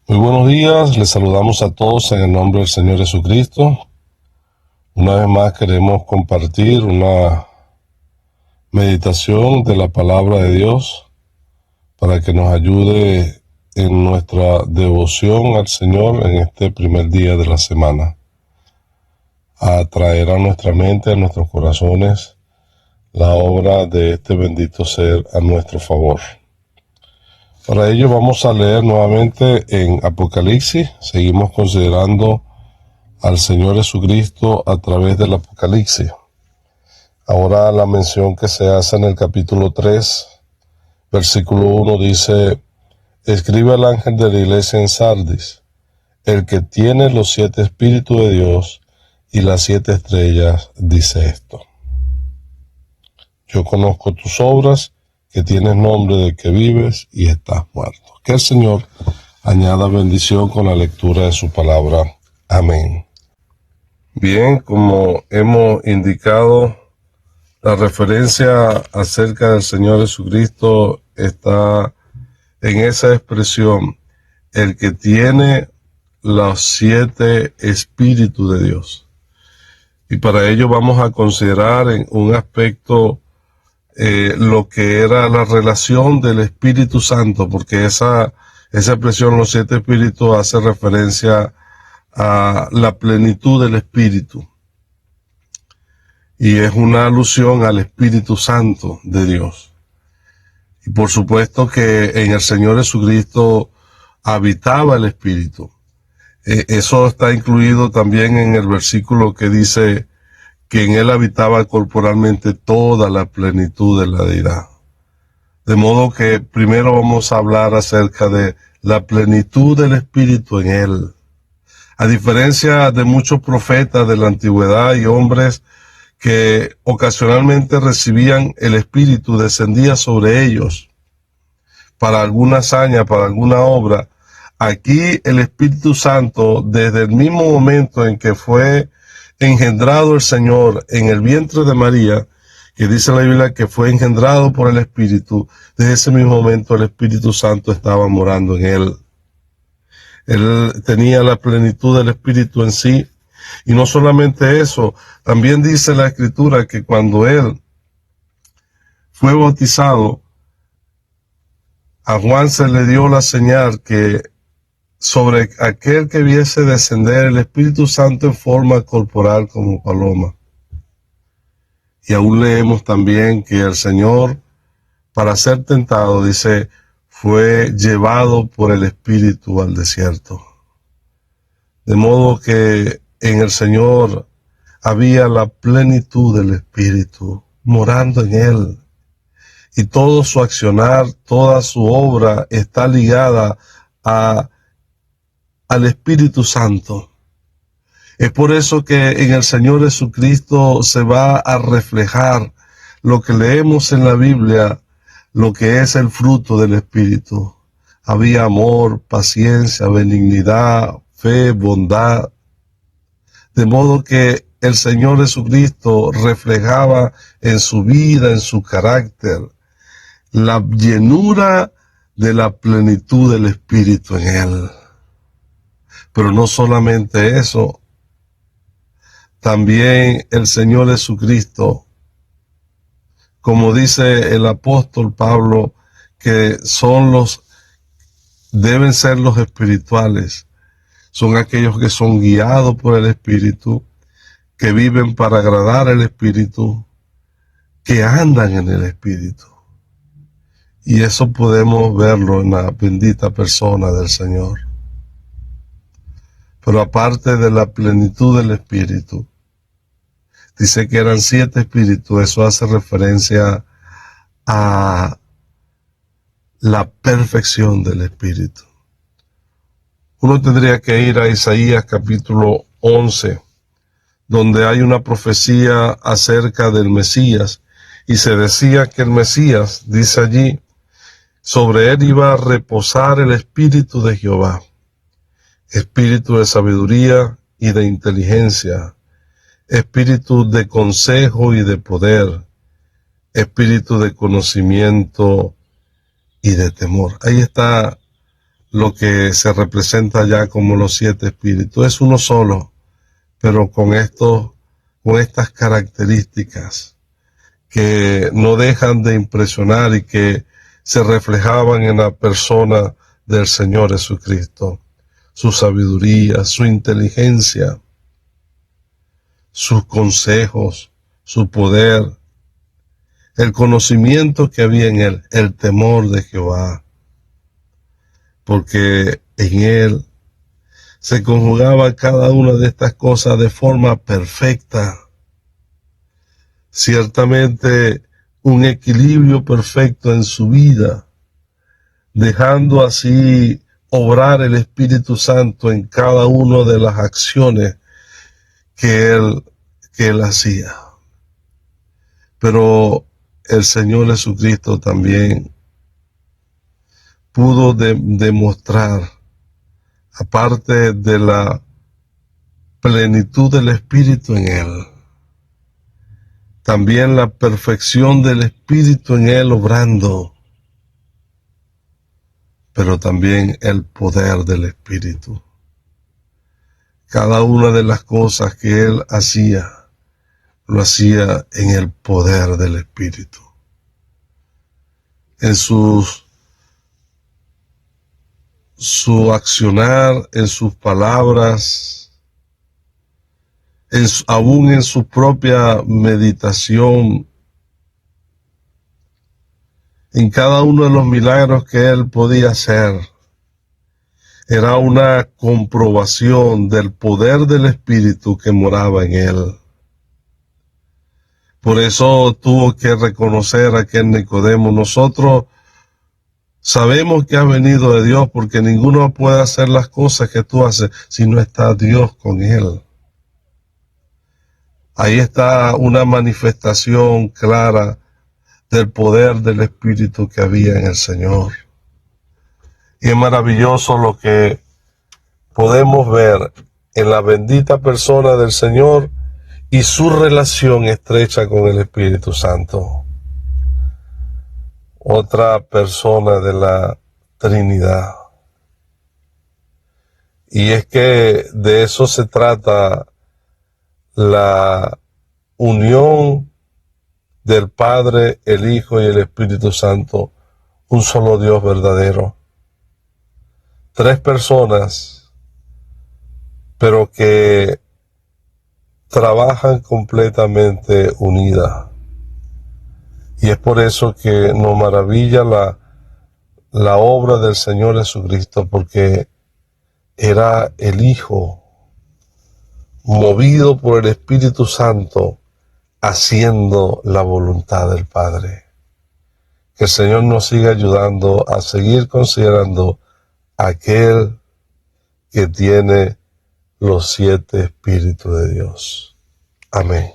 Muy buenos días, les saludamos a todos en el nombre del Señor Jesucristo. Una vez más queremos compartir una meditación de la palabra de Dios para que nos ayude en nuestra devoción al Señor en este primer día de la semana, a traer a nuestra mente, a nuestros corazones, la obra de este bendito ser a nuestro favor. Para ello vamos a leer nuevamente en Apocalipsis. Seguimos considerando al Señor Jesucristo a través del Apocalipsis. Ahora la mención que se hace en el capítulo 3, versículo 1 dice: escribe al ángel de la iglesia en Sardis, el que tiene los 7 espíritus de Dios y las 7 estrellas, dice esto: yo conozco tus obras, que tienes nombre de que vives y estás muerto. Que el Señor añada bendición con la lectura de su palabra. Amén. Bien, como hemos indicado, la referencia acerca del Señor Jesucristo está en esa expresión: el que tiene los 7 espíritus de Dios. Y para ello vamos a considerar en un aspecto lo que era la relación del Espíritu Santo, porque esa expresión, los 7 espíritus, hace referencia a la plenitud del Espíritu. Y es una alusión al Espíritu Santo de Dios. Y por supuesto que en el Señor Jesucristo habitaba el Espíritu. Eso está incluido también en el versículo que dice que en él habitaba corporalmente toda la plenitud de la deidad. De modo que primero vamos a hablar acerca de la plenitud del Espíritu en él. A diferencia de muchos profetas de la antigüedad y hombres que ocasionalmente recibían el Espíritu, descendía sobre ellos para alguna hazaña, para alguna obra, aquí el Espíritu Santo, desde el mismo momento en que fue engendrado el Señor en el vientre de María, que dice la Biblia que fue engendrado por el Espíritu, desde ese mismo momento el Espíritu Santo estaba morando en él. Él tenía la plenitud del Espíritu en sí. Y no solamente eso, también dice la Escritura que cuando él fue bautizado, a Juan se le dio la señal que sobre aquel que viese descender el Espíritu Santo en forma corporal como paloma. Y aún leemos también que el Señor, para ser tentado, dice, fue llevado por el Espíritu al desierto. De modo que en el Señor había la plenitud del Espíritu morando en él. Y todo su accionar, toda su obra está ligada al Espíritu Santo. Es por eso que en el Señor Jesucristo se va a reflejar lo que leemos en la Biblia, lo que es el fruto del Espíritu. Había amor, paciencia, benignidad, fe, bondad. De modo que el Señor Jesucristo reflejaba en su vida, en su carácter, la llenura de la plenitud del Espíritu en él. Pero no solamente eso, también el Señor Jesucristo, como dice el apóstol Pablo, que deben ser los espirituales, son aquellos que son guiados por el Espíritu, que viven para agradar al Espíritu, que andan en el Espíritu. Y eso podemos verlo en la bendita persona del Señor. Pero aparte de la plenitud del Espíritu, dice que eran 7 espíritus. Eso hace referencia a la perfección del Espíritu. Uno tendría que ir a Isaías capítulo 11, donde hay una profecía acerca del Mesías, y se decía que el Mesías, dice allí, sobre él iba a reposar el Espíritu de Jehová, espíritu de sabiduría y de inteligencia, espíritu de consejo y de poder, espíritu de conocimiento y de temor. Ahí está lo que se representa ya como los 7 espíritus. Es uno solo, pero con estas características que no dejan de impresionar y que se reflejaban en la persona del Señor Jesucristo. Su sabiduría, su inteligencia, sus consejos, su poder, el conocimiento que había en él, el temor de Jehová, porque en él se conjugaba cada una de estas cosas de forma perfecta. Ciertamente un equilibrio perfecto en su vida, dejando así obrar el Espíritu Santo en cada una de las acciones que él hacía. Pero el Señor Jesucristo también pudo demostrar, aparte de la plenitud del Espíritu en él, también la perfección del Espíritu en él obrando, pero también el poder del Espíritu. Cada una de las cosas que él hacía, lo hacía en el poder del Espíritu. En su accionar, en sus palabras, aún en su propia meditación, en cada uno de los milagros que él podía hacer, era una comprobación del poder del Espíritu que moraba en él. Por eso tuvo que reconocer a aquel Nicodemo: nosotros sabemos que has venido de Dios, porque ninguno puede hacer las cosas que tú haces si no está Dios con él. Ahí está una manifestación clara del poder del Espíritu que había en el Señor. Y es maravilloso lo que podemos ver en la bendita persona del Señor y su relación estrecha con el Espíritu Santo. Otra persona de la Trinidad. Y es que de eso se trata la unión del Padre, el Hijo y el Espíritu Santo, un solo Dios verdadero. 3 personas, pero que trabajan completamente unidas. Y es por eso que nos maravilla la obra del Señor Jesucristo, porque era el Hijo, movido por el Espíritu Santo, haciendo la voluntad del Padre. Que el Señor nos siga ayudando a seguir considerando aquel que tiene los 7 Espíritus de Dios. Amén.